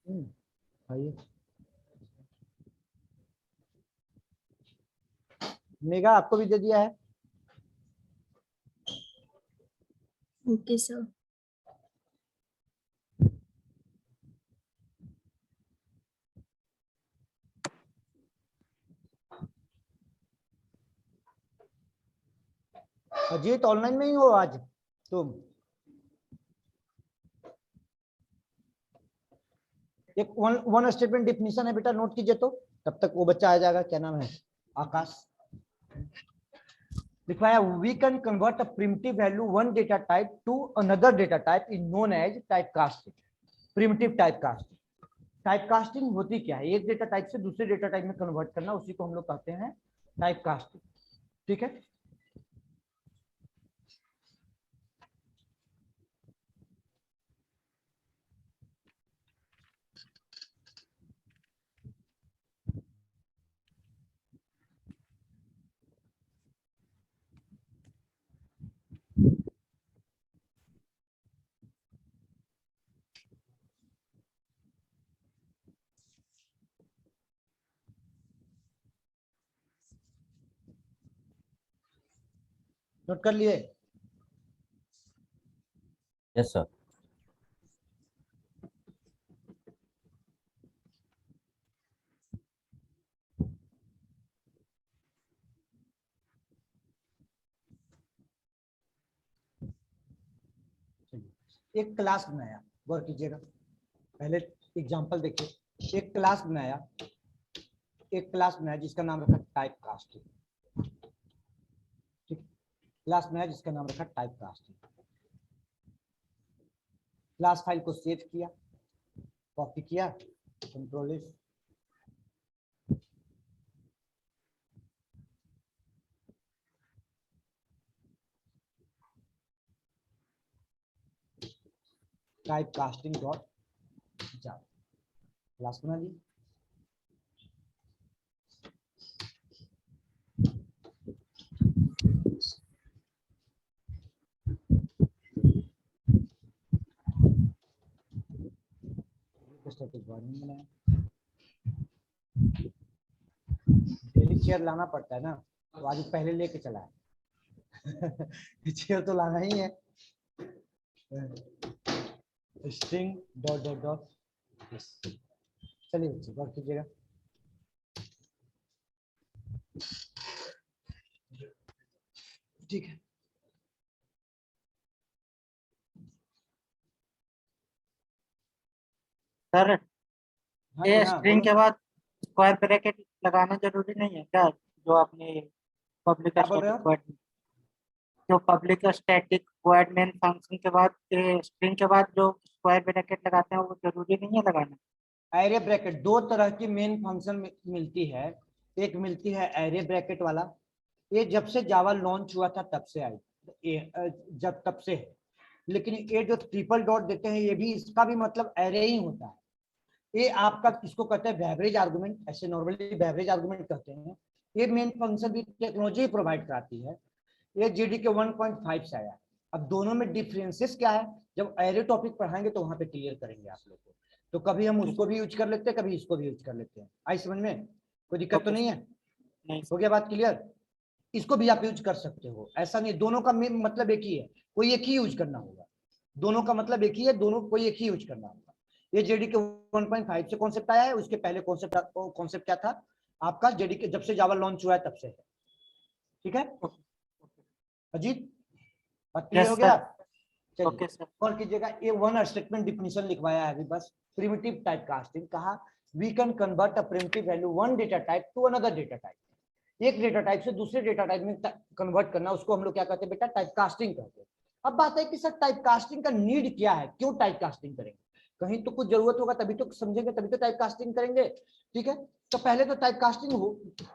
आइए मेगा आपको भी दे दिया है। Okay sir. अजीत ऑनलाइन में ही हो आज तुम? एक वन स्टेटमेंट डिफिनीशन है बेटा, नोट कीजिए तो तब तक वो बच्चा आ जाएगा। क्या नाम है? आकाश। लिखवाया we can convert a primitive value one data type to another data type in known as type casting. Primitive type casting. Type casting होती क्या है? एक डेटा टाइप से दूसरे डेटा टाइप में कन्वर्ट करना, उसी को हम लोग कहते हैं टाइप कास्टिंग। ठीक है। नोट कर लिए? Yes sir. एक क्लास बनाया, गौर कीजिएगा, पहले एग्जांपल देखिए। एक क्लास बनाया, एक क्लास बनाया जिसका नाम रखा टाइप कास्टिंग। ठीक, क्लास बनाया जिसका नाम रखा टाइप कास्टिंग। क्लास फाइल को सेव किया, कॉपी किया, control S, type casting dot Java class बना ली। स्टैटिक वार्निंग बनाया। डेली चेयर लाना पड़ता है ना, तो आज पहले लेके चला है। चेयर तो लाना ही है। String dot dot dot. चलिए बच्चे गौर कीजिएगा। ठीक है। सर हाँ ये जी, हाँ स्ट्रिंग बोलो। के बाद स्क्वायर ब्रैकेट लगाना जरूरी नहीं है क्या? जो आपने पब्लिक क्या बोल रहे स्टैटिक हो? वर्ड, जो public static word main function के बाद स्ट्रिंग के बाद जो स्क्वायर ब्रैकेट लगाते हैं वो जरूरी नहीं है लगाना? एरे ब्रैकेट दो तरह की मेन फंक्शन मिलती है। एक मिलती है एरे ब्रैकेट वाला, ये जब से जावा लॉन्च हुआ था तब से आई, जब तब से है। लेकिन ये जो ट्रिपल डॉट देते हैं, ये भी, इसका भी मतलब एरे ही होता है। ये आपका इसको कहते हैं बेवरेज आर्गुमेंट, ऐसे नॉर्मली बेवरेज आर्गुमेंट कहते हैं। ये मेन फंक्शन भी टेक्नोलॉजी प्रोवाइड कराती है। ये जीडी के 1.5 से आया। अब दोनों में डिफरेंसेस क्या है, जब एरे टॉपिक पढ़ाएंगे तो वहां पे क्लियर करेंगे आप लोग को। तो कभी हम उसको भी यूज कर लेते हैं, कभी इसको भी यूज कर लेते हैं। आई समझ में? कोई दिक्कत तो नहीं है? नहीं हो गया बात क्लियर? इसको भी आप यूज कर सकते हो, ऐसा नहीं, दोनों का मतलब एक ही है, कोई एक ही यूज करना होगा। दोनों का मतलब एक ही है, दोनों कोई एक ही यूज करना होगा। ये जेडी के 1.5 से कॉन्सेप्ट आया है, उसके पहले कॉन्सेप्ट क्या था आपका? जेडी के जब से जावा लॉन्च हुआ है तब से है। ठीक है अजीत, बात क्लियर हो यस गया? सर। चलिए ओके सर। और कीजिएगा। ये वन स्टेटमेंट डिफिनीशन लिखवाया है अभी बस। प्रिमिटिव टाइप कास्टिंग कहा we can convert a primitive value one data type to another data type. एक डेटा टाइप से दूसरे डेटा टाइप में कन्वर्ट करना, उसको हम लोग क्या कहते हैं बेटा? टाइप कास्टिंग कहते हैं। अब बात है कि सर टाइप कास्टिंग का नीड क्या है, क्यों टाइप कास्टिंग करेंगे? कहीं तो कुछ जरूरत होगा, तभी तो समझेंगे, तभी तो टाइप कास्टिंग करेंगे। ठीक है, तो पहले तो टाइप कास्टिंग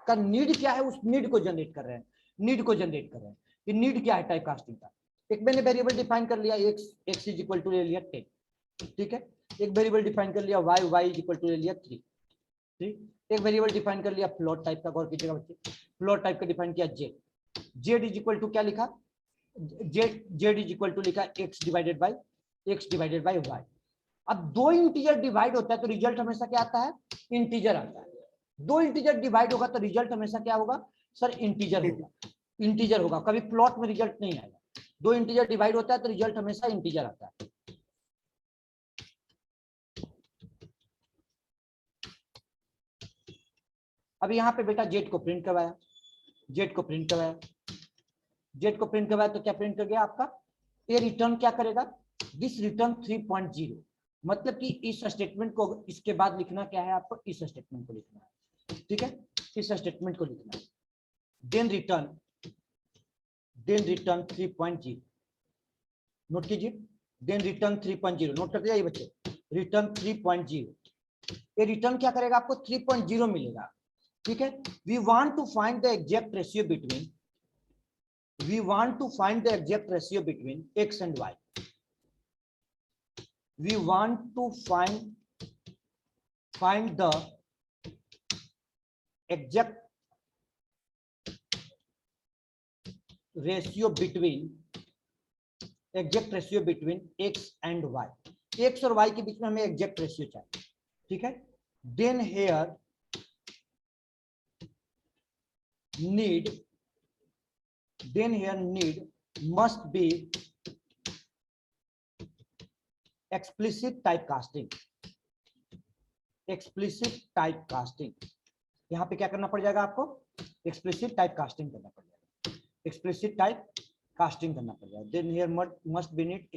का नीड क्या है, उस नीड को जनरेट कर रहे हैं। नीड को जनरेट कर रहे हैं कि नीड क्या है टाइप कास्टिंग का। एक मैंने वेरिएबल डिफाइन कर लिया, एक्स इज इक्वल टू ले लिया 10। ठीक है, एक वेरिएबल डिफाइन कर लिया वाई इज इक्वल टू ले लिया 3। ठीक, एक वेरिएबल डिफाइन कर लिया फ्लोट टाइप का, गौर कीजिएगा बच्चे। फ्लोट टाइप का डिफाइन किया जेड इज इक्वल टू क्या लिखा? जेड इज इक्वल टू लिखा एक्स डिवाइडेड बाई वाई। अब दो इंटीजर डिवाइड होता है तो रिजल्ट हमेशा क्या आता है, इंटीजर आता है। दो इंटीजर डिवाइड होगा तो रिजल्ट हमेशा क्या होगा सर, इंटीजर होगा, इंटीजर होगा, कभी प्लॉट में रिजल्ट नहीं आएगा। दो इंटीजर डिवाइड होता है तो रिजल्ट हमेशा इंटीजर आता है। अब यहाँ पे बेटा जेड को प्रिंट करवाया, जेड को प्रिंट करवाया, जेड को प्रिंट करवाया तो क्या प्रिंट कर गया आपका, ये रिटर्न क्या करेगा, दिस रिटर्न 3.0, मतलब कि इस स्टेटमेंट को इसके बाद लिखना क्या है आपको, इस स्टेटमेंट को लिखना है, ठीक है, इस स्टेटमेंट को लिखना है। देन रिटर्न 3.0, नोट कीजिए, देन रिटर्न 3.0, नोट करते जाइए बच्चे, रिटर्न 3.0, ये रिटर्न क्या करेगा आपको 3.0 मिलेगा, ठीक है। We want to find the exact ratio between, we want to find the exact ratio between x and y, we want to find the exact ratio between x and y, x और y के बीच में हमें exact ratio चाहिए, ठीक है। Then here need must be explicit typecasting, यहाँ पे क्या करना पड़ जाएगा आपको, explicit typecasting करना पड़ जाएगा, explicit typecasting करना पड़ जाएगा। then here must be need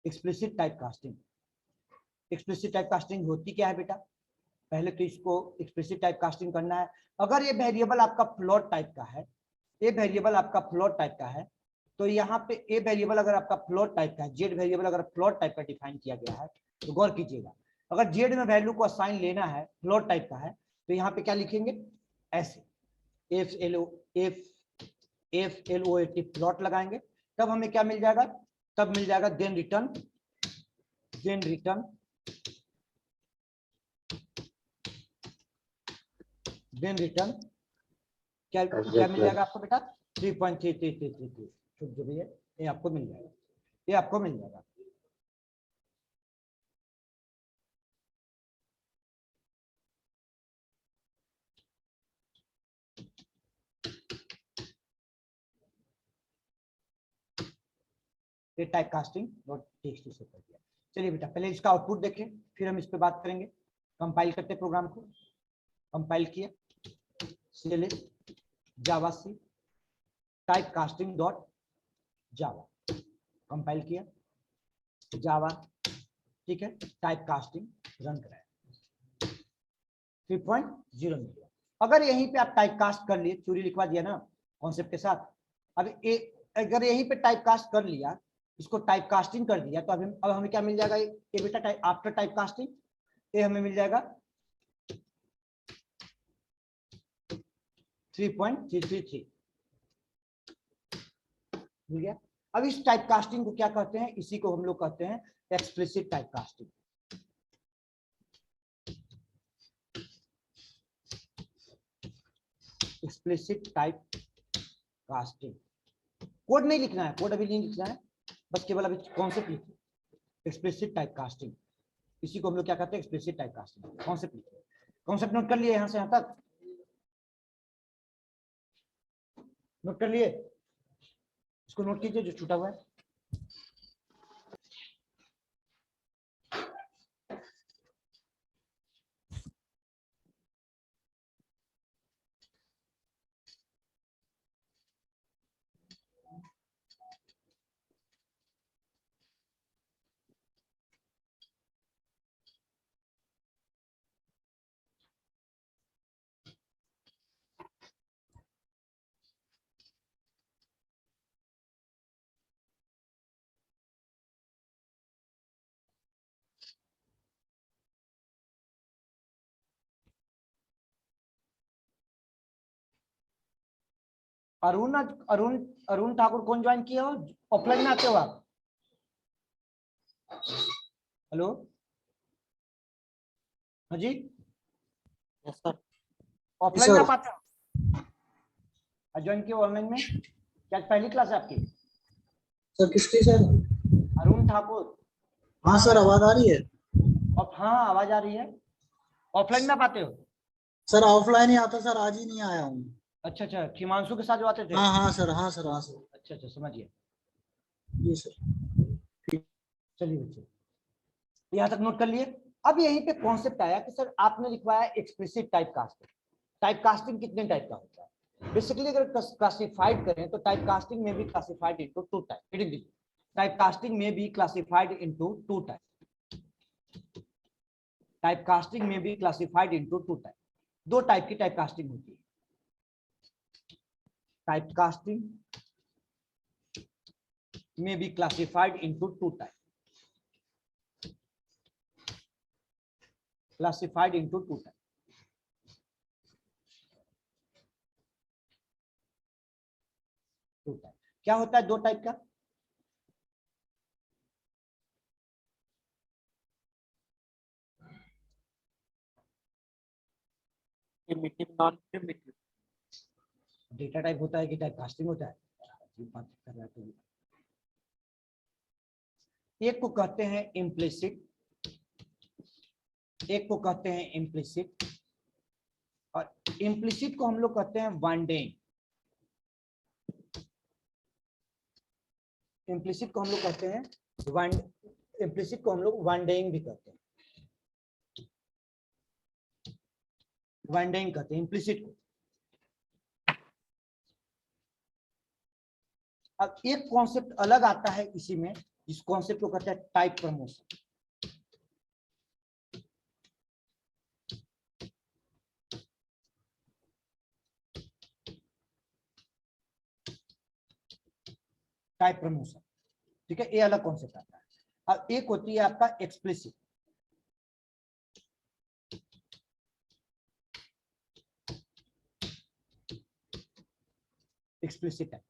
explicit typecasting। explicit typecasting होती क्या है बेटा, पहले तो इसको एक्सप्लिसिट टाइप कास्टिंग करना है। अगर ये वेरिएबल आपका फ्लोट टाइप का है, ये वेरिएबल आपका फ्लोट टाइप का है, तो यहाँ पे ये वेरिएबल अगर आपका फ्लोट टाइप का है, जेड वेरिएबल अगर फ्लोट टाइप का डिफाइन किया गया है तो गौर कीजिएगा, अगर जेड में वैल्यू को असाइन लेना है, फ्लोट टाइप का है, तो यहाँ पे क्या लिखेंगे, ऐसे FLOAT फ्लोट लगाएंगे, तब हमें क्या मिल जाएगा, तब मिल जाएगा देन रिटर्न क्या मिल जाएगा आपको बेटा, 3.3333, जो भी है ये आपको मिल जाएगा, ये आपको मिल जाएगा। ये टाइप कास्टिंग डॉट टीएक्सटी से कर दिया। चलिए बेटा पहले इसका आउटपुट देखें, फिर हम इस पे बात करेंगे। कंपाइल करते प्रोग्राम को, कंपाइल किया, CLS Java C type casting dot Java, compile किया जावा, ठीक है, टाइप कास्टिंग रन कराया, 3.0 मिल गया। अगर यहीं पे आप टाइप कास्ट कर लिए, थ्योरी लिखवा दिया ना कॉन्सेप्ट के साथ, अब अगर यहीं पे टाइप कास्ट कर लिया, इसको टाइप कास्टिंग कर दिया, तो अब हमें क्या मिल जाएगा, ये बेटा आफ्टर टाइप कास्टिंग ये हमें मिल जाएगा 3.333 मिल गया। अब इस टाइप कास्टिंग को क्या कहते हैं, इसी को हम लोग कहते हैं explicit type casting. Explicit type casting, code नहीं लिखना है, कोड अभी नहीं लिखना है, बस केवल अभी कॉन्सेप्ट लिखिए, एक्सप्लिसिट टाइप कास्टिंग, इसी को हम लोग क्या कहते हैं, एक्सप्लिसिट टाइप कास्टिंग। कॉन्सेप्ट लिखिए, कॉन्सेप्ट नोट कर लिए यहां से यहां तक, नोट कर लिए, इसको नोट कीजिए जो छूटा हुआ है। अरुण अरुण अरुण ठाकुर कौन ज्वाइन किया हो, ऑफलाइन में आते हो आप, हेलो, हाँ जी, यस सर, ऑफलाइन में आप आते हो, ज्वाइन किया ऑनलाइन में, क्या पहली क्लास है आपकी, सर किसकी सर, अरुण ठाकुर, हाँ सर, आवाज आ रही है। और हाँ आवाज आ रही है। ऑफलाइन में आप आते हो? सर ऑफलाइन ही आता सर, आज ही नहीं आया हूँ। अच्छा अच्छा, हिमांशु के साथ जो आते थे। हाँ हाँ सर, हाँ सर, हाँ सर। अच्छा अच्छा, समझिए। जी सर। चलिए बच्चे, यहाँ तक नोट कर लिए। अब यहीं पे कॉन्सेप्ट आया कि सर आपने लिखवाया explicit type casting. Type casting कितने टाइप का होता है? बेसिकली अगर क्लासिफाइड करें तो टाइप कास्टिंग में भी classified into two type. Type casting में भी classified into two type. Type casting में भी क्लासिफाइड इनटू टू टाइप। दो टाइप की टाइप कास्टिंग होती है। टाइप कास्टिंग में भी classified into two type. Classified into two type. Two type क्या होता है? दो टाइप का। Primitive non primitive. Data type होता है कि टाइप कास्टिंग होता है? अजीब बात कर रहा है तो। एक को कहते हैं इम्प्लिसिट, एक को कहते हैं इम्प्लिसिट, और इम्प्लिसिट को हम लोग कहते हैं वांडेइंग। इम्प्लिसिट को हम लोग कहते हैं इम्प्लिसिट को हम लोग वांडेइंग भी कहते हैं। वांडेइंग कहते हैं इम्प्लिसिट को। अब एक कॉन्सेप्ट अलग आता है इसी में, इस कॉन्सेप्ट को कहते हैं टाइप प्रमोशन। टाइप प्रमोशन, ठीक है, ये अलग कॉन्सेप्ट आता है। अब एक होती है आपका एक्सप्लिसिट। एक्सप्लिसिट टाइप,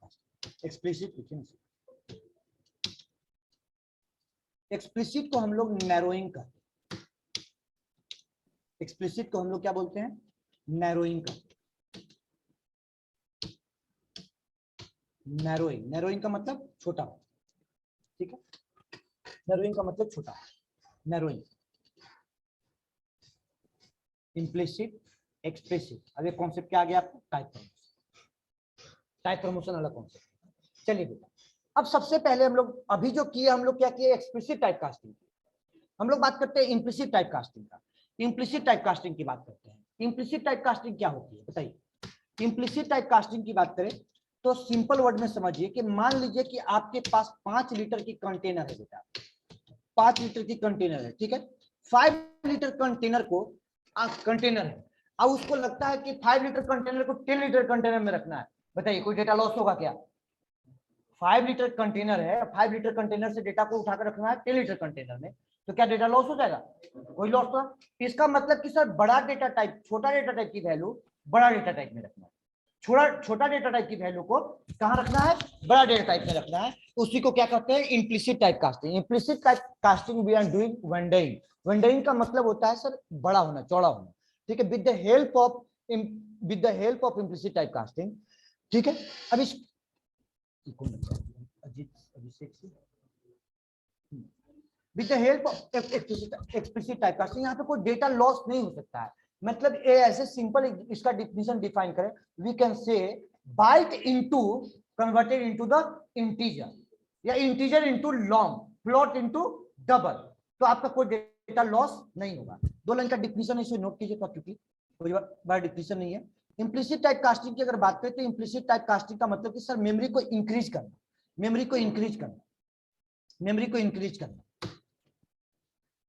एक्सप्लिसिट लिखिए। एक्सप्लिसिट को हम लोग नैरोइंग कहते हैं। एक्सप्लिसिट को हम लोग क्या बोलते हैं? नैरोइंग कहते हैं। नैरोइंग, नैरोइंग का मतलब छोटा, ठीक है। नैरोइंग का मतलब छोटा, नैरोइंग। Implicit, explicit. अब ये कॉन्सेप्ट क्या आ गया आपको? Type promotion. टाइप प्रमोशन अलग कॉन्सेप्ट। चलिए बेटा, अब सबसे पहले हम लोग अभी जो किए, हम लोग क्या किए? Explicit type casting. हम लोग बात करते हैं इम्प्लिसिट टाइप कास्टिंग का। इम्प्लिसिट टाइप कास्टिंग की बात करते हैं। इम्प्लिसिट टाइप कास्टिंग क्या होती है बताइए? इम्प्लिसिट टाइप कास्टिंग की बात करें तो सिंपल वर्ड में समझिए कि मान लीजिए कि आपके पास 5 लीटर की कंटेनर है बेटा, 5 लीटर की कंटेनर है, ठीक है। 5 लीटर कंटेनर को कंटेनर है, अब उसको लगता है कि 5 लीटर कंटेनर को 10 लीटर कंटेनर में रखना है। बताइए कोई डेटा लॉस होगा क्या? 5 लीटर कंटेनर है, 5 लीटर कंटेनर से डेटा को उठाकर रखना है 10 लीटर कंटेनर में, तो क्या डेटा लॉस हो जाएगा? कोई लॉस तो। इसका मतलब कि सर बड़ा डेटा टाइप, छोटा डेटा टाइप की वैल्यू बड़ा डेटा टाइप में रखना है, छोटा डेटा टाइप की वैल्यू को कहां रखना है? बड़ा डेटा टाइप में रखना है। उसी को क्या कहते हैं? Implicit type casting. Implicit type casting we are doing widening. Widening का मतलब होता है सर बड़ा होना, चौड़ा होना, ठीक है, with the help of implicit type casting, ठीक है। अब इस अभिषेक से with the help of explicit type casting, यहाँ पे कोई डेटा लॉस नहीं हो सकता है। मतलब ये ऐसे सिंपल इसका डिफिनेशन डिफाइन करें, we can say byte into converted into the integer, या integer into long, float into double, तो आपका कोई डेटा लॉस नहीं होगा। 2 लाइन का डिफिनेशन इसे नोट कीजिएगा क्योंकि कोई बड़ा डिफिनेशन नहीं है। इम्प्लिसिट टाइप कास्टिंग की अगर बात करें तो इम्प्लिसिट टाइप कास्टिंग का मतलब कि सर मेमोरी को इंक्रीज करना, मेमोरी को इंक्रीज करना, मेमोरी को इंक्रीज करना।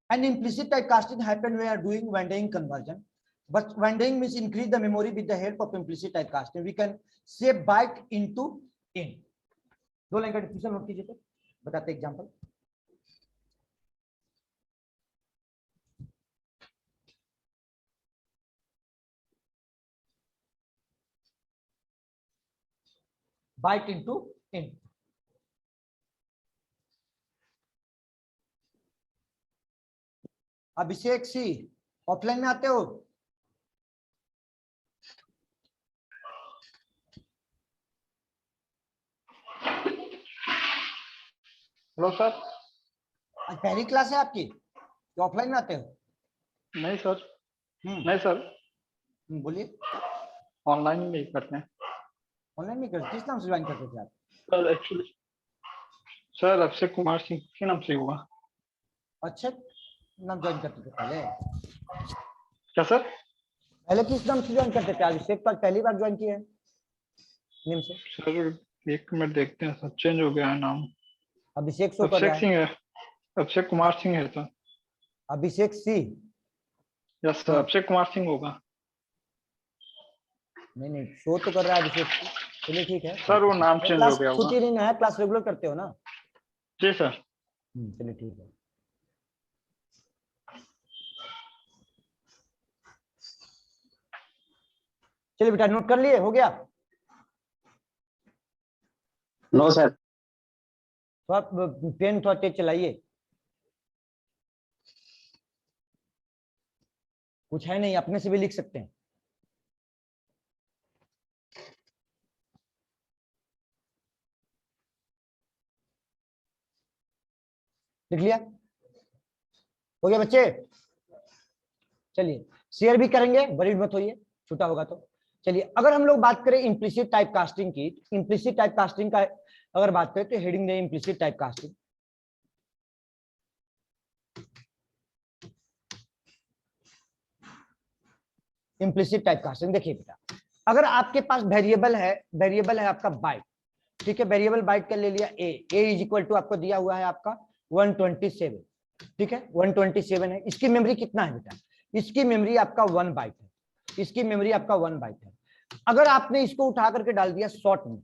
And implicit type casting happen when we are doing Van conversion. But Van means increase the memory with the help of implicit type casting. We can say byte into int. 2 line का definition note कीजिए, तो बताते example. Byte into int. Abhishek सी, offline में आते हो? Hello sir. आज पहली क्लास है आपकी, ऑफलाइन में आते हो? नहीं सर, हम्म, नहीं सर, बोलिए। ऑनलाइन नहीं करते हैं ऑनलाइन नहीं करते? किस नाम से ज्वाइन करते थे आप? Sir. Actually sir Abhishek Kumar Singh के नाम से हुआ। अच्छा नाम ज्वाइन करते थे पहले? क्या सर? पहले किस नाम से ज्वाइन करते थे? अभिषेक पर पहली बार ज्वाइन किए हैं नेम से? सर 1 मिनट देखते हैं सर, चेंज हो गया है नाम। अभिषेक शो कर रहा अभिषेक है। सिंह है, अभिषेक कुमार सिंह है सर। अभिषेक सी? यस सर, अभिषेक कुमार सिंह होगा। नहीं नहीं, शो तो कर रहा है अभिषेक सी। चलिए ठीक है। सर वो नाम चेंज हो क्लास गया होगा। छुट्टी नहीं ना है, क्लास रेगुलर करते हो ना? जी सर। चलिए ठीक है। चलिए बेटा नोट कर लिए, हो गया? No sir. तो आप पेन थोड़ा तेज चलाइए, कुछ है नहीं, अपने से भी लिख सकते हैं। लिख लिया? हो गया बच्चे? चलिए शेयर भी करेंगे, वरीड मत होइए, छूटा होगा तो। चलिए अगर हम लोग बात करें इम्प्लिसिट टाइप कास्टिंग की, इम्प्लिसिट टाइप कास्टिंग का अगर बात करें तो हेडिंग दे implicit type casting. Implicit type casting देखिए बेटा, अगर आपके पास वेरिएबल है आपका बाइट, ठीक है, वेरिएबल बाइट का ले लिया ए इज इक्वल टू आपको दिया हुआ है आपका 127, ठीक है 127 है। इसकी मेमोरी कितना है बेटा? इसकी मेमोरी आपका 1 बाइट है, इसकी मेमोरी आपका 1 बाइट है। अगर आपने इसको उठा करके डाल दिया शॉर्ट में,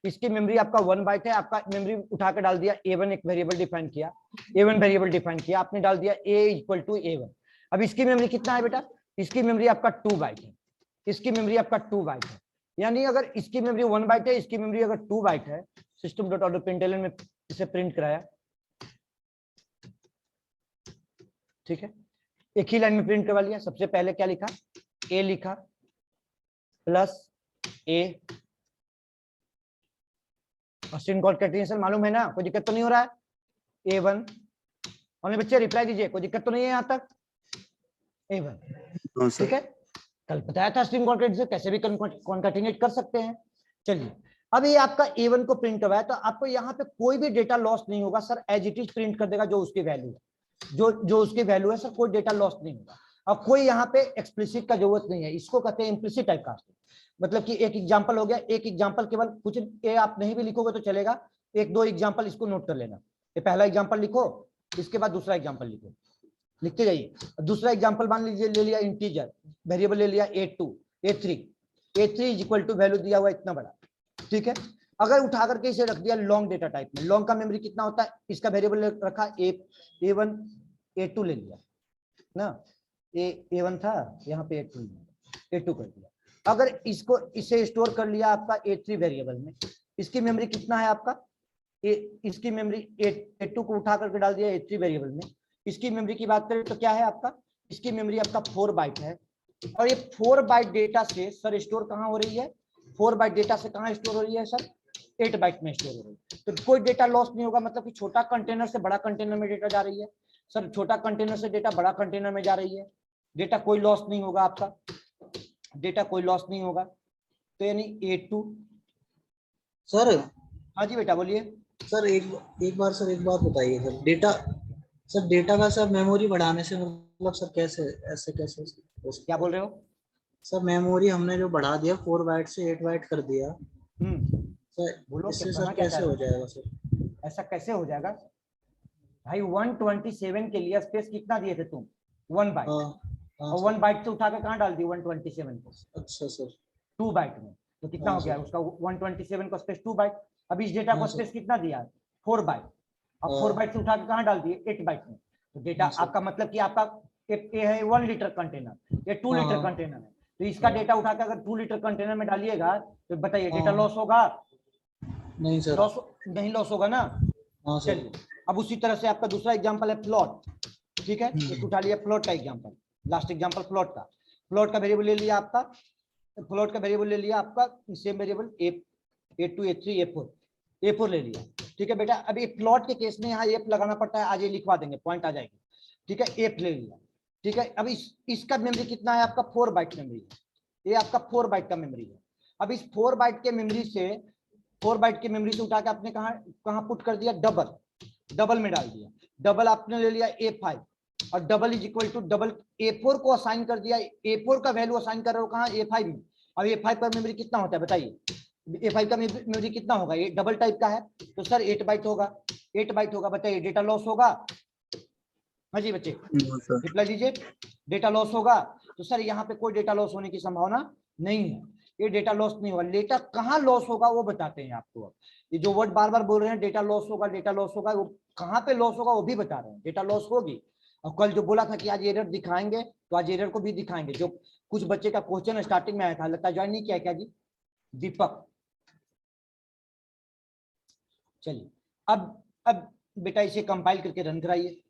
इसकी मेमोरी आपका 1 बाइट है, आपका मेमोरी उठा कर डाल दिया a1, एक वेरिएबल डिफाइन किया, a1 वेरिएबल डिफाइन किया, आपने डाल दिया a इक्वल टू a1। अब इसकी मेमोरी कितना है बेटा? इसकी मेमोरी आपका 2 बाइट है, इसकी मेमोरी आपका 2 बाइट है। यानी अगर इसकी मेमोरी 1 बाइट है, इसकी मेमोरी अगर 2 बाइट है, सिस्टम डॉट आउट प्रिंटलन में इसे प्रिंट कराया, ठीक है, एक ही लाइन में प्रिंट करवा लिया। सबसे पहले क्या लिखा? ए लिखा प्लस ए, और स्ट्रिंग कॉन्कैटिनेशन मालूम है ना, कोई दिक्कत तो नहीं हो रहा है? A1 और बच्चे रिप्लाई दीजिए, कोई दिक्कत तो नहीं है यहाँ तक? A1 ठीक है, कल बताया था स्ट्रिंग कॉन्कैटिनेशन कैसे भी कॉन्कैटिनेट कर सकते हैं। चलिए अब ये आपका A1 को प्रिंट करवाया, तो आपको यहाँ पे कोई भी डेटा लॉस नहीं होगा sir, as it is print कर देगा जो उसकी वैल्यू है, जो उसकी वैल्यू है सर, कोई डेटा लॉस नहीं होगा। अब कोई यहाँ पे एक्सप्लिसिट का जरूरत नहीं है, इसको कहते हैं इम्प्लिसिट टाइप कास्टिंग। मतलब कि एक एग्जांपल हो गया, एक एग्जांपल केवल कुछ ए आप नहीं भी लिखोगे तो चलेगा, एक दो एग्जांपल इसको नोट कर लेना। ये पहला एग्जांपल लिखो, इसके बाद दूसरा एग्जांपल लिखो, लिखते जाइए। दूसरा एग्जांपल मान लीजिए ले लिया इंटीजर वेरिएबल, ले लिया a2 a3 is equal to value दिया हुआ इतना बड़ा, ठीक है। अगर उठा करके इसे रख दिया लॉन्ग डेटा टाइप में, लॉन्ग का मेमोरी कितना होता है? इसका वेरिएबल रखा a1 a2 ले लिया ना, a1 था यहाँ पे a2 कर दिया। अगर इसको इसे स्टोर कर लिया आपका a3 वेरिएबल में, इसकी मेमोरी कितना है आपका? इसकी मेमोरी a2 को उठा करके डाल दिया a3 वेरिएबल में। इसकी मेमोरी की बात करें तो क्या है आपका? इसकी मेमोरी आपका 4 बाइट है, और ये 4 बाइट डेटा से सर स्टोर कहाँ हो रही है? 4 बाइट डेटा से कहाँ स्टोर हो रही है सर? 8 बाइट में स्टोर हो रही है। तो कोई डेटा लॉस नहीं होगा, मतलब कि छोटा कंटेनर से बड़ा कंटेनर में डेटा जा रही है सर, छोटा कंटेनर से डेटा बड़ा कंटेनर में जा रही है, डेटा कोई लॉस नहीं होगा आपका, डेटा कोई लॉस नहीं होगा। तो यानी A2 सर। हाँ जी बेटा बोलिए। सर एक बार सर एक बात बताइए सर, डेटा का सर मेमोरी बढ़ाने से मतलब सर कैसे, ऐसे कैसे क्या बोल रहे हो? सर मेमोरी हमने जो बढ़ा दिया 4 बाइट से 8 बाइट कर दिया सर, बोलो इससे क्या सर कैसे हो जाएगा सर? ऐसा कैसे हो जाएगा भाई? 127 के लिए स्पेस कितना दिए थे तुम? 1 बाइट, और 1 बाइट से उठा के कहाँ डाल दी 127 को? अच्छा सर 2 बाइट में, तो कितना हो गया उसका? 127 का स्पेस 2 बाइट। अब इस डेटा को स्पेस कितना दिया? 4 बाइट, अब 4 बाइट से उठा के कहाँ डाल दिए? 8 बाइट में। तो डेटा आपका मतलब कि आपका ये है 1 लीटर कंटेनर, ये 2 लीटर कंटेनर है, तो इसका डेटा उठा के अगर 2 लीटर कंटेनर में डालिएगा तो बताइए डेटा लॉस होगा? नहीं सर, लॉस नहीं, लॉस होगा ना। चलिए अब उसी तरह से आपका दूसरा एग्जांपल है प्लॉट, ठीक है, एक उठा लिया प्लॉट का एग्जांपल, लास्ट एग्जांपल प्लॉट का वेरिएबल ले लिया आपका, प्लॉट का वेरिएबल ले लिया आपका same variable A2 A3 A4 ले लिया। ठीक है बेटा, अभी प्लॉट के केस में यहाँ एफ लगाना पड़ता है, आज ये लिखवा देंगे, पॉइंट आ जाएगी। ठीक है, एफ ले लिया। ठीक है, अब इसका मेमोरी कितना है आपका, 4 बाइट मेमोरी है, ये आपका 4 बाइट का मेमोरी है। अब इस 4 बाइट के मेमोरी से 4 बाइट की मेमोरी से उठा के आपने कहाँ पुट कर दिया, डबल में डाल दिया। डबल आपने ले लिया A5 और double is equal to double A4 को असाइन कर दिया, A4 का वैल्यू असाइन कर रहे हो कहाँ, A5 में। अब A5 का मेमोरी कितना होता है बताइए, A5 का मेमोरी कितना होगा, ये डबल टाइप का है तो सर 8 बाइट होगा, 8 बाइट होगा। बताइए डेटा लॉस होगा, हाँ जी बच्चे रिप्लाई दीजिए, डेटा लॉस होगा। तो सर यहाँ पे कोई डेटा लॉस होने की संभावना नहीं है, ये डेटा लॉस नहीं होगा। डेटा कहाँ लॉस होगा वो बताते हैं आपको। अब ये जो वर्ड बार बार बोल रहे हैं डेटा लॉस होगा, डेटा लॉस होगा, वो कहाँ पे लॉस होगा वो भी बता रहे हैं, डेटा लॉस होगी। और कल जो बोला था कि आज एरर दिखाएंगे, तो आज एरर को भी दिखाएंगे। जो कुछ बच्चे का क्वेश्चन स्टार्टिंग में आया था, लगता ज्वाइन नहीं किया क्या जी, दीपक। चलिए अब बेटा इसे कंपाइल करके रन कराइए।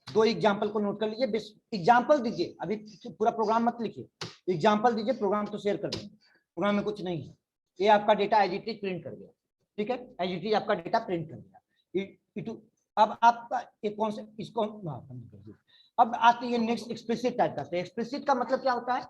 2 एग्जाम्पल को नोट कर लीजिए, एग्जाम्पल दीजिए, अभी पूरा प्रोग्राम मत लिखिए, एग्जाम्पल दीजिए, प्रोग्राम तो शेयर कर देंगे, प्रोग्राम में कुछ नहीं है। ये आपका data as it is print कर गया, ठीक है, एज इट इज आपका डेटा प्रिंट कर गया। अब आपका एक कौन से इसको अब आती है नेक्स्ट एक्सप्लिसिट टाइप का। एक्सप्लिसिट का मतलब क्या होता है,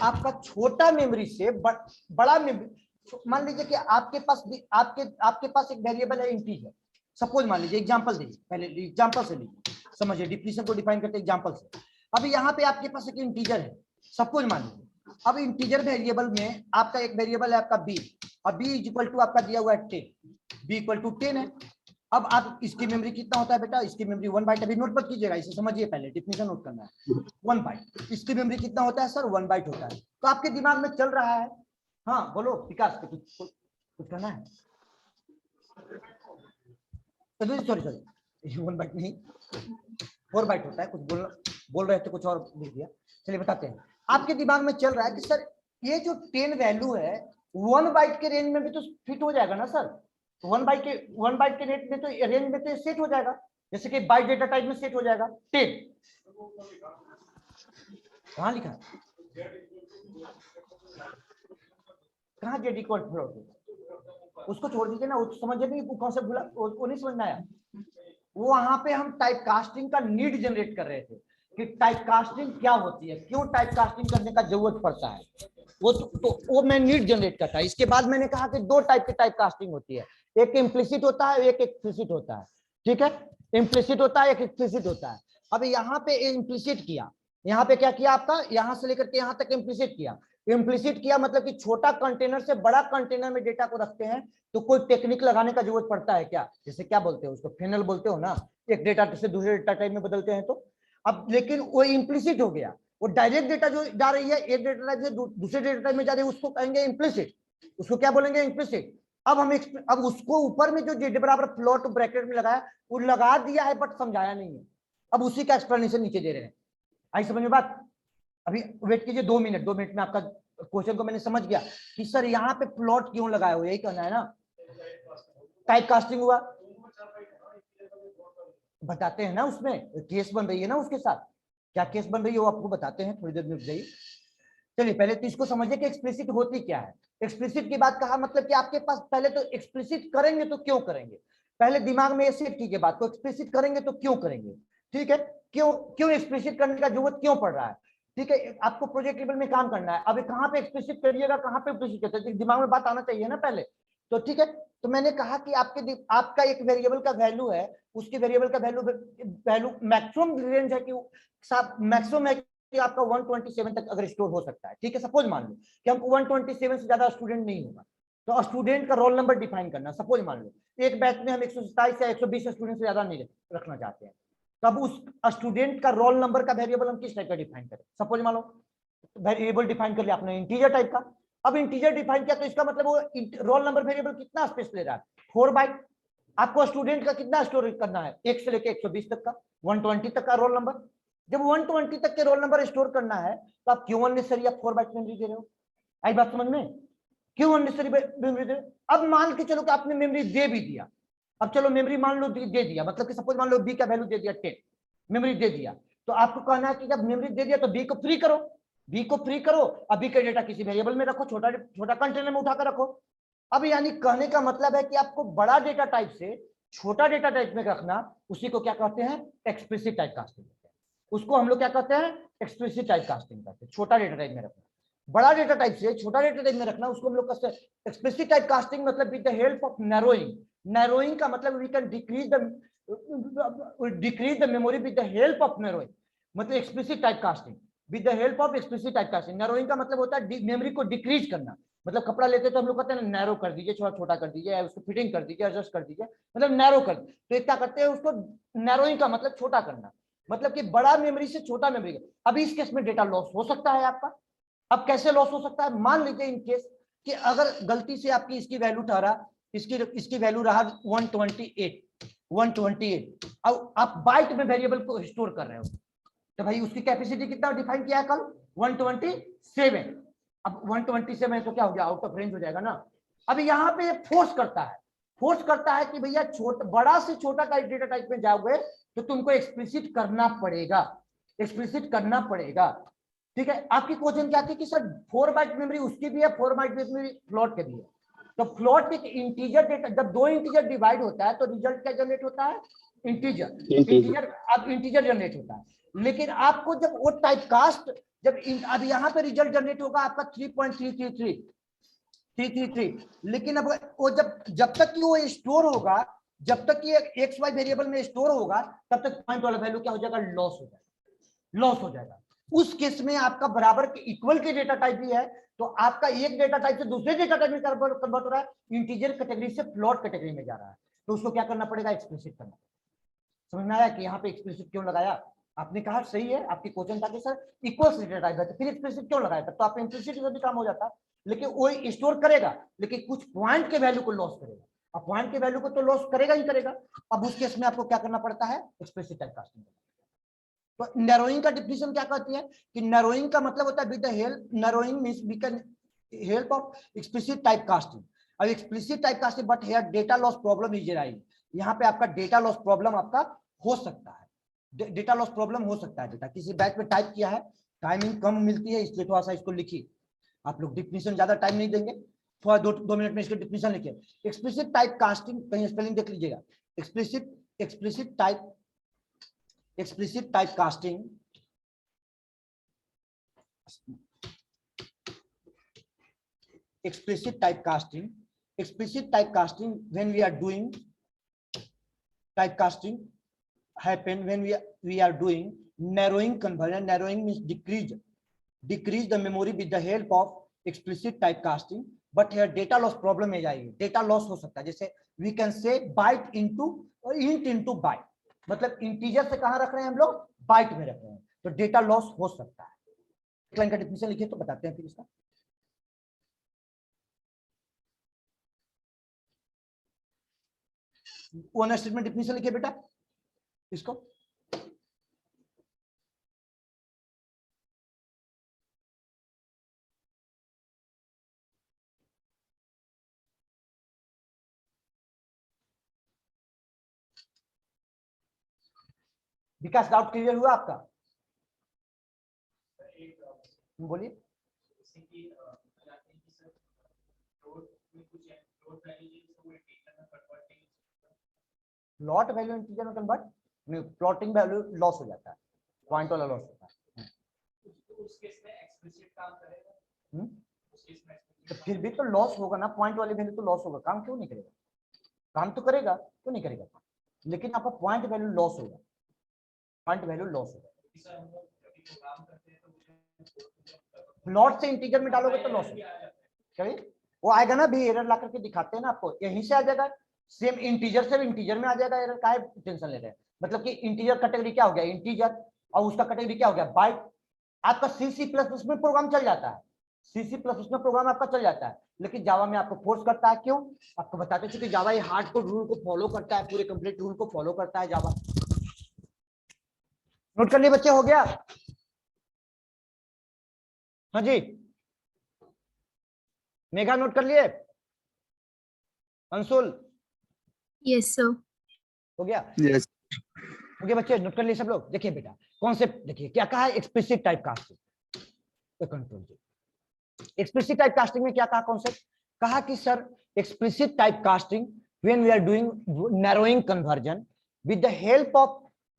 आपका छोटा मेमोरी से बड़ा मेमोरी। मान लीजिए कि आपके पास एक वेरिएबल है इंटीजर, सपोज मान लीजिए, एग्जांपल दीजिए, पहले एग्जांपल से लीजिए, समझिए डिफिनेशन को डिफाइन करते एग्जांपल से। अब यहाँ पे आपके पास एक इंटीजर है, सपोज मान लीजिए। अब इंटीजर वेरिएबल में आपका एक वेरिएबल है आपका बी, और बी इज इक्वल टू आपका दिया हुआ है 10, बी इक्वल टू 10 है। अब आप इसकी मेमोरी कितना होता है बेटा, इसकी मेमोरी 1 बाइट। अभी नोट मत कीजिएगा, इसे समझिए, पहले डिफिनेशन नोट करना है। 1 बाइट, इसकी मेमोरी कितना होता है सर, 1 बाइट होता है। तो आपके दिमाग में चल रहा है, हाँ बोलो विकास, कुछ करना है, सॉरी 1 बाइट नहीं 4 बाइट होता है, कुछ बोल रहे थे, कुछ और लिख दिया। चलिए बताते हैं, आपके दिमाग में चल रहा है कि सर ये जो 10 वैल्यू है 1 बाइट के रेंज में भी तो फिट हो जाएगा ना सर, 1 बाइट के रेट में तो रेंज में तो सेट हो जाएगा, जैसे कि बाइट डेटा टाइप में सेट हो जाएगा 10। कहाँ लिखा है, कहाँ जेड इक्वल टू, उसको छोड़ दीजिए ना, उसको समझिए नहीं, कॉन्सेप्ट भूला, वो नहीं समझना आया। वो वहां पे हम टाइप कास्टिंग का नीड जनरेट कर रहे थे कि टाइप कास्टिंग क्या होती है, क्यों टाइप कास्टिंग करने का जरूरत पड़ता है, वो मैं नीड जनरेट करता है। इसके बाद मैंने कहा कि 2 टाइप की टाइप कास्टिंग होती है, एक इम्प्लिसिट होता है, एक एक्सप्लिसिट होता है। ठीक है, इम्प्लिसिट होता है, एक एक्सप्लिसिट होता है। अब यहाँ पे इम्प्लिसिट किया, यहाँ पे क्या किया आपका, यहाँ से लेकर के यहाँ तक इम्प्लिसिट किया। इम्प्लिसिट किया मतलब कि छोटा कंटेनर से बड़ा कंटेनर में डेटा को रखते हैं, तो कोई टेक्निक लगाने का जरूरत पड़ता है क्या, जैसे क्या बोलते हो उसको, फेनल बोलते हो ना, एक डेटा से दूसरे डेटा टाइप में बदलते हैं। तो अब लेकिन वो इम्प्लिसिट हो गया, वो डायरेक्ट डेटा जो जा रही है एक डेटा टाइप से दूसरे डेटा टाइप में जा रही है, उसको कहेंगे इम्प्लिसिट, उसको क्या बोलेंगे, इम्प्लिसिट। अब उसको ऊपर में जो जेड बराबर प्लॉट ब्रैकेट में लगाया, वो लगा दिया है बट समझाया नहीं है, अब उसी का एक्सप्लेनेशन नीचे दे रहे हैं। आई समझ में बात, अभी वेट कीजिए 2 मिनट, 2 मिनट में आपका क्वेश्चन को मैंने समझ गया कि सर यहाँ पे प्लॉट क्यों लगाया हो, यही कहना है ना, टाइप कास्टिंग हुआ, बताते हैं ना, उसमें केस बन रही है ना, उसके साथ क्या केस बन रही है वो आपको बताते हैं, थोड़ी देर में जाइए। चलिए पहले तो इसको समझिए कि एक्सप्लिसिट होती क्या है। एक्सप्लिसिट की बात कहा मतलब कि आपके पास पहले तो एक्सप्लिसिट करेंगे तो क्यों करेंगे, पहले दिमाग में ये सेट कीजिए बात को, एक्सप्लिसिट करेंगे तो क्यों करेंगे। ठीक है, क्यों एक्सप्लिसिट करने का जरूरत क्यों पड़ रहा है। ठीक है, आपको प्रोजेक्ट लेवल में काम करना है, अभी कहाँ पे एक्सप्लिसिट करिएगा, कहाँ पे एक्सप्लिसिट करते हैं, दिमाग में बात आना चाहिए ना पहले। तो ठीक है, तो मैंने कहा कि आपका एक वेरिएबल का वैल्यू है, उसके वेरिएबल का वैल्यू मैक्सिमम रेंज है कि मैक्सिमम है कि आपका 127 तक अगर स्टोर हो सकता है। ठीक है, सपोज मान लो कि हमको 127 से ज्यादा स्टूडेंट नहीं होगा, तो स्टूडेंट का रोल नंबर डिफाइन करना, सपोज मान लो एक बैच में हम 127 या 120 स्टूडेंट से ज्यादा नहीं रखना चाहते हैं, तब उस स्टूडेंट का रोल नंबर का वेरिएबल हम किस टाइप का डिफाइन करें। सपोज मान लो वेरिएबल डिफाइन कर लिया आपने इंटीजर टाइप का, अब इंटीजर डिफाइन किया तो इसका मतलब वो रोल नंबर वेरिएबल कितना स्पेस ले रहा है, 4 बाइट। आपको स्टूडेंट का कितना स्टोर करना है, 1 से लेकर 120 तक का, 120 तक का रोल नंबर। जब 120 तक के रोल नंबर स्टोर करना है तो आप क्यों अननेसेसरी आप 4 बाइट मेमोरी दे रहे हो, आई बात समझ में, क्यों अननेसेसरी मेमोरी दे रहे हो। अब मान के चलो कि आपने मेमोरी दे भी दिया, अब चलो मेमोरी मान लो दे दिया, मतलब कि सपोज मान लो बी का वैल्यू दे दिया 10, मेमोरी दे दिया, तो आपको कहना है कि जब मेमोरी दे दिया तो बी को फ्री करो, बी को फ्री करो, अभी का डेटा किसी वेरिएबल में रखो, छोटा कंटेनर में उठाकर रखो। अब यानी कहने का मतलब है कि आपको बड़ा डेटा टाइप से छोटा डेटा टाइप में रखना उसी को क्या कहते हैं, एक्सप्लिसिट टाइप कास्टिंग। उसको हम लोग क्या कहते हैं, एक्सप्लिसिट टाइप कास्टिंग कहते हैं। छोटा डेटा टाइप में रखना, बड़ा डेटा टाइप से छोटा डेटा टाइप में रखना, उसको हम लोग कहते हैं एक्सप्लिसिट टाइप कास्टिंग। मतलब with the help of narrowing, narrowing का मतलब we can decrease the memory with the help of narrowing, मतलब explicit type casting with the help of explicit type casting. Narrowing का मतलब होता है मेमोरी को decrease करना, मतलब कपड़ा लेते तो हम लोग कहते हैं नैरो कर दीजिए, थोड़ा छोटा कर दीजिए, उसको फिटिंग कर दीजिए, एडजस्ट कर दीजिए, मतलब नैरो कर। तो एक क्या करते हैं उसको, नैरोइंग का मतलब छोटा करना, मतलब कि बड़ा मेमोरी से छोटा मेमोरी। अभी इस केस में डेटा लॉस हो सकता है आपका। अब कैसे लॉस हो सकता है, मान लीजिए इन केस कि अगर गलती से आपकी इसकी वैल्यू ठहरा, इसकी वैल्यू रहा 128, अब आप बाइट में वेरिएबल को स्टोर कर रहे हो, तो भाई उसकी कैपेसिटी कितना डिफाइन किया है कल, 127। अब 127 तो क्या हो गया, आउट ऑफ रेंज हो जाएगा ना। अब यहाँ पे फोर्स करता है कि भैया बड़ा से छोटा डेटा टाइप में जाओगे तो तुमको एक्सप्लिसिट करना पड़ेगा, ठीक है। आपकी क्वेश्चन क्या थी कि सर 4 बाइट मेमोरी उसकी भी है, 4 बाइट मेमोरी फ्लोट के भी है। तो फ्लोट एक इंटीजर डेटा, जब 2 इंटीजर डिवाइड होता है तो रिजल्ट क्या जनरेट होता है, इंटीजर। अब इंटीजर जनरेट होता है, लेकिन आपको जब वो टाइप कास्ट, जब अब यहाँ पे रिजल्ट जनरेट होगा आपका 3.333, लेकिन अब वो जब तक कि वो स्टोर होगा, जब तक कि एक्स वाई वेरिएबल में स्टोर होगा, तब तक पॉइंट वाला वैल्यू क्या हो जाएगा, लॉस हो जाएगा। उस केस में आपका बराबर के इक्वल के डेटा टाइप भी है, तो आपका एक डेटा टाइप से दूसरे डेटा टाइप में कन्वर्ट हो रहा है, इंटीजर कैटेगरी से फ्लोट कैटेगरी में जा रहा है, तो उसको क्या करना पड़ेगा, एक्सप्लिसिट करना। समझ में आया कि यहाँ पे एक्सप्लिसिट क्यों लगाया? आपने कहा सही है, आपकी क्वेश्चन था कि सर इक्वल डेटा टाइप है तो फिर एक्सप्लिसिट क्यों लगाया? तो आप इम्प्लिसिट से भी काम हो जाता, लेकिन वो स्टोर करेगा, लेकिन कुछ पॉइंट के वैल्यू को लॉस करेगा। अब पॉइंट के वैल्यू को तो लॉस करेगा ही करेगा। अब उस केस में आपको क्या करना पड़ता है, एक्सप्लिसिट टाइप कास्टिंग। तो नैरोइंग का डिफिनेशन क्या कहती है कि नैरोइंग का मतलब होता है with the help, narrowing means we can help of explicit type casting. अब explicit type casting but here data loss problem is right. यहाँ पे आपका डेटा लॉस प्रॉब्लम आपका हो सकता है, डेटा लॉस प्रॉब्लम हो सकता है। डेटा किसी बैच में टाइप किया है, टाइमिंग कम मिलती है, इसलिए थोड़ा सा इसको लिखिए। आप लोग डिफिनेशन ज्यादा टाइम नहीं देंगे, थोड़ा 2 मिनट में इसके डिफिनेशन लिखिए। एक्सप्लिसिट टाइप कास्टिंग, कहीं स्पेलिंग देख लीजिएगा, explicit type casting, explicit typecasting when we are doing typecasting happen when we are doing narrowing conversion. Narrowing means decrease the memory with the help of explicit typecasting, but here data loss problem है जाएगी, data loss हो सकता है। जैसे we can say byte into int into byte, मतलब integer से कहां रख रहे हैं हम लोग, बाइट में रख रहे हैं, तो डेटा लॉस हो सकता है। लाइन का डिफिनेशन लिखिए तो बताते हैं फिर इसका। वन स्टेटमेंट डिफिनेशन लिखिए बेटा इसको। विकास डाउट क्लियर हुआ आपका? बोलिए। प्लॉट वैल्यू इंटीजर में कन्वर्ट नहीं, प्लॉटिंग वैल्यू लॉस हो जाता है, पॉइंट वाला लॉस होता है। उस केस में एक्सप्लिसिट काम करेगा, उस केस में तो फिर भी तो लॉस होगा ना, पॉइंट वाली वैल्यू तो लॉस होगा, काम क्यों नहीं करेगा? काम तो करेगा, क्यों नहीं करेगा? लेकिन आपका पॉइंट वैल्यू लॉस होगा, पॉइंट वैल्यू लॉस होगा। प्लॉट से इंटीजर में डालोगे तो लॉस होगा, चलिए वो आएगा ना भी, एरर ला करके दिखाते हैं ना आपको, यहीं से आ जाएगा, सेम इंटीजर से भी इंटीजर में आ जाएगा एरर, काहे टेंशन ले रहे हैं? मतलब कि इंटीजर कैटेगरी क्या हो गया, इंटीजर, और उसका कैटेगरी क्या हो गया, बाइट। आपका C++ में प्रोग्राम चल जाता है, C++ में प्रोग्राम आपका चल जाता है, लेकिन जावा में आपको फोर्स करता है। क्यों? आपको बताते थे कि जावा ये हार्डकोर रूल को फॉलो करता है, पूरे कंप्लीट रूल को फॉलो करता है जावा। नोट कर लिए बच्चे, हो गया? हाँ जी मेघा नोट कर लिए? Anshul yes sir. हो गया? यस हो गया बच्चे, नोट कर लिए सब लोग? देखिए बेटा कॉन्सेप्ट देखिए क्या कहा है, एक्सप्लिसिट टाइप कास्टिंग। कंट्रोल जी, एक्सप्लिसिट टाइप कास्टिंग में क्या कहा कॉन्सेप्ट? कहा कि sir explicit type casting when we are doing narrowing conversion with the help of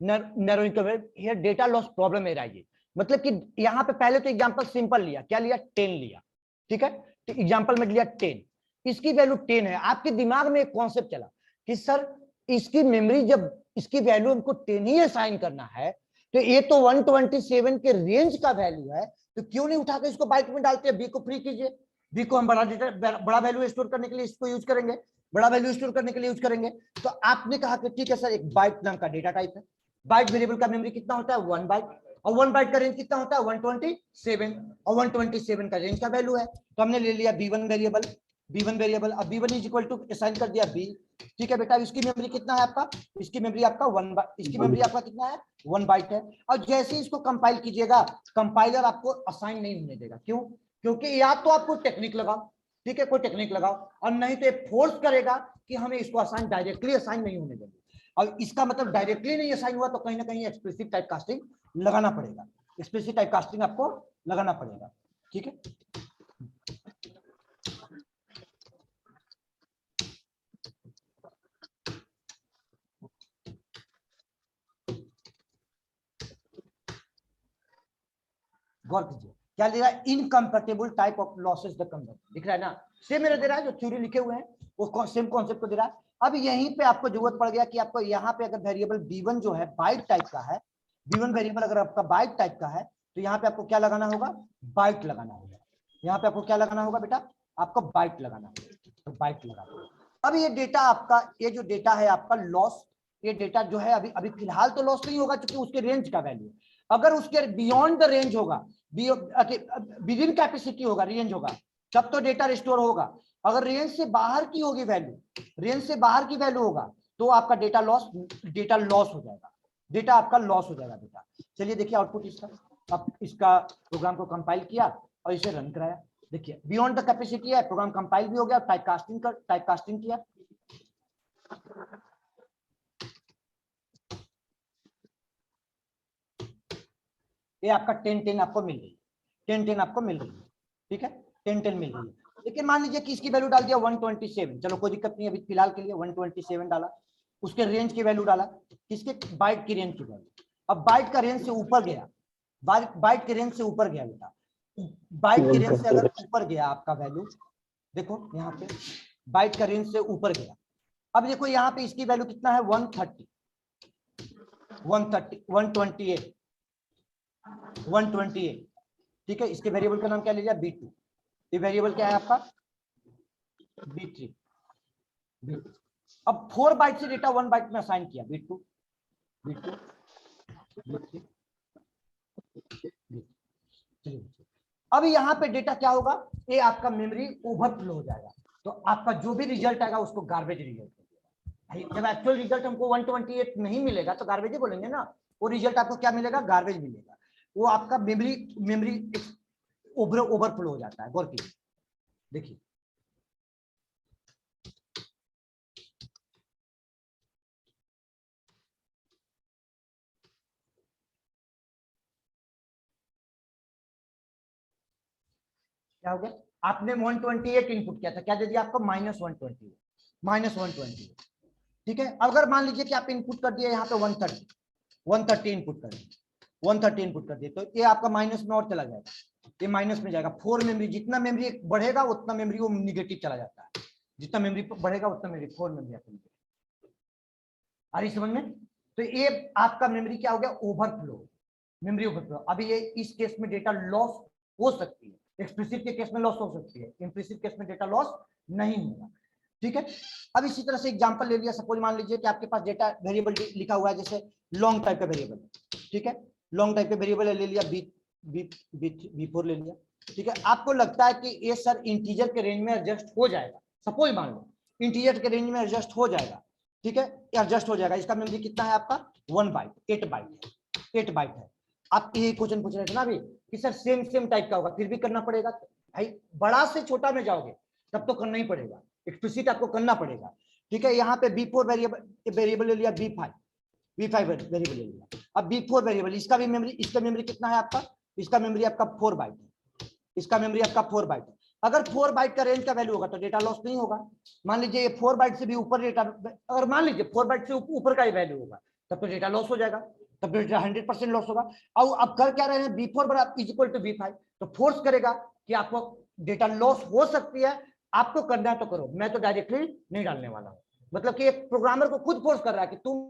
narrowing conversion, here data loss problem arises. मतलब कि यहाँ पे पहले तो एग्जांपल सिंपल लिया, क्या लिया, 10 लिया, ठीक है, तो एग्जांपल में लिया 10, इसकी वैल्यू 10 है। आपके दिमाग में एक कॉन्सेप्ट चला कि सर इसकी मेमोरी, जब इसकी वैल्यू हमको 10 ही असाइन करना है, तो ये तो 127 के रेंज का वैल्यू है, तो क्यों नहीं उठाकर इसको बाइट में डालते हैं, बी को फ्री कीजिए, बी को हम बड़ा वैल्यू स्टोर करने के लिए इसको यूज करेंगे, बड़ा वैल्यू स्टोर करने के लिए यूज करेंगे। तो आपने कहा कि ठीक है सर, एक बाइट नाम का डेटा टाइप है, बाइट वेरिएबल का मेमोरी कितना होता है, 1 बाइट, और 1 बाइट का रेंज कितना होता है, 127, और 127 का रेंज का वैल्यू है, तो हमने ले लिया b1 वेरिएबल, अब b1 is equal to assign कर दिया b, ठीक है बेटा। इसकी मेमोरी कितना है आपका, इसकी मेमोरी आपका 1 बाइट, इसकी मेमोरी आपका कितना है, 1 बाइट है। और जैसे ही इसको कंपाइल कीजिएगा, कंपाइलर आपको असाइन नहीं होने देगा, क्यों, क्योंकि या तो आपको टेक्निक लगाओ, ठीक है, कोई टेक्निक लगाओ, और नहीं तो फोर्स करेगा कि हमें इसको असाइन, डायरेक्टली असाइन नहीं होने देंगे। और इसका मतलब डायरेक्टली नहीं असाइन हुआ तो कहीं ना कहीं एक्सप्लिसिट टाइप कास्टिंग लगाना पड़ेगा, एक्सप्लिसिट टाइप कास्टिंग आपको लगाना पड़ेगा, ठीक है। गौर कीजिए क्या ले रहा है, incompatible type of losses the convert, दिख रहा है ना, सेम मेरा दे रहा है, जो थ्योरी लिखे हुए हैं वो सेम कॉन्सेप्ट को दे रहा है। अब यहीं पे आपको जरूरत पड़ गया कि आपको यहाँ पे अगर वेरिएबल b1 जो है बाइट टाइप का है, b1 वेरिएबल अगर आपका बाइट टाइप का है, तो यहाँ पे आपको क्या लगाना होगा, बाइट लगाना होगा, यहाँ पे आपको क्या लगाना होगा बेटा, आपको बाइट लगाना होगा, तो बाइट लगा दो। अब ये डेटा आपका, ये जो डेटा है आपका लॉस, ये डेटा जो है अभी फिलहाल तो लॉस नहीं होगा क्योंकि उसके रेंज का वैल्यू, अगर उसके बियॉन्ड द रेंज होगा, विद इन कैपेसिटी होगा, रेंज होगा, तब तो डेटा रिस्टोर होगा। अगर रेंज से बाहर की होगी वैल्यू, रेंज से बाहर की वैल्यू होगा, तो आपका डेटा लॉस हो जाएगा, डेटा आपका लॉस हो जाएगा बेटा। चलिए देखिए आउटपुट इसका, अब इसका प्रोग्राम को कंपाइल किया और इसे रन कराया, देखिए बियॉन्ड द कैपेसिटी है, प्रोग्राम कंपाइल भी हो गया, टाइप कास्टिंग किया, ये आपका 10-10 आपको मिल रही है, 10-10 आपको मिल रही है, ठीक है, 10-10 मिल रही है। लेकिन मान लीजिए कि इसकी वैल्यू डाल दिया 127, चलो कोई दिक्कत नहीं, अभी फिलहाल के लिए 127 डाला, उसके रेंज की वैल्यू डाला, किसके, बाइट की रेंज की वैल्यू। अब बाइट का रेंज से ऊपर गया, बाइट के रेंज से ऊपर गया बेटा, बाइट के रेंज से अगर ऊपर गया आपका वैल्यू, देखो यहाँ पे बाइट का रेंज से ऊपर गया, अब देखो यहाँ पे इसकी वैल्यू कितना है, 128, ठीक है। इसके वेरिएबल का नाम क्या ले लिया, b2, ये वेरिएबल क्या है आपका, b3। अब 4 बाइट से डेटा 1 बाइट में असाइन किया, b2, अब यहाँ पे डेटा क्या होगा, ये आपका मेमोरी ओवरफ्लो हो जाएगा, तो आपका जो भी रिजल्ट आएगा उसको गार्बेज रिजल्ट मिलेगा। जब एक्चुअल रिजल्ट हमको 128 नहीं मिलेगा तो गार्बेज ही बोलेंगे ना, वो रिजल्ट आपको क्या मिलेगा, गार्बेज मिलेगा, वो आपका मेमोरी ओवरफ्लो हो जाता है। गौर कीजिए, देखिए क्या हो गया, आपने 128 इनपुट किया था, क्या दे दिया आपको, -128, ठीक है। अगर मान लीजिए कि आप इनपुट कर दिए यहाँ पे 130 इनपुट कर दिए, 130 इनपुट कर दिए, तो ये आपका माइनस में और चला जाएगा, ये माइनस में जाएगा। 4 मेमोरी, जितना मेमोरी बढ़ेगा उतना मेमोरी वो निगेटिव चला जाता है, जितना मेमोरी बढ़ेगा उतना मेमोरी 4 मेमोरी आपको निगेटिव, आ रही समझ में। तो ये आपका मेमोरी क्या हो गया, ओवरफ्लो, मेमोरी ओवरफ्लो। अभी ये इस केस में डेटा लॉस हो सकती है, एक्सप्लिसिट के केस में लॉस हो सकती है, इम्प्लिसिट केस में डेटा लॉस नहीं होगा, ठीक है। अब इसी तरह से एग्जांपल ले लिया, सपोज मान लीजिए कि आपके पास डेटा वेरिएबल लिखा हुआ है, जैसे लॉन्ग टाइप का वेरिएबल, ठीक है, लॉन्ग टाइप का वेरिएबल ले लिया, b4 ले लिया, ठीक है। आपको लगता है कि ये सर इंटीजर के रेंज में एडजस्ट हो जाएगा, सपोज मान लो इंटीजर के रेंज में एडजस्ट हो जाएगा, ठीक है, एडजस्ट हो जाएगा। इसका मेमोरी कितना है आपका, 1 बाइट, 8 बाइट है। आप यही क्वेश्चन पूछ रहे थे ना अभी कि सर सेम टाइप का होगा, फिर भी करना पड़ेगा भाई, बड़ा से छोटा में जाओगे तब तो करना ही पड़ेगा, एक्सप्लिसिट आपको करना पड़ेगा, ठीक है। यहाँ पे b4 वेरिएबल ले लिया, b5 वेरिएबल ले लिया। अब b4 वेरिएबल, इसका भी मेमोरी, इसका मेमोरी कितना है आपका, इसका मेमोरी आपका 4 बाइट है, इसका मेमोरी आपका 4 बाइट है। अगर 4 बाइट का रेंज का वैल्यू होगा तो डेटा लॉस नहीं होगा। मान लीजिए ये 4 बाइट से भी ऊपर डेटा, अगर मान लीजिए 4 बाइट से ऊपर का ही वैल्यू होगा तब तो डेटा लॉस हो जाएगा, तब तो डेटा 100% लॉस होगा। और अब कर क्या रहे हैं, B4 बराबर इज इक्वल टू B5, तो फोर्स करेगा कि आपको डेटा लॉस हो सकती है, आपको करना है तो करो, मैं तो डायरेक्टली नहीं डालने वाला हूं। मतलब कि एक प्रोग्रामर को खुद फोर्स कर रहा है कि तुम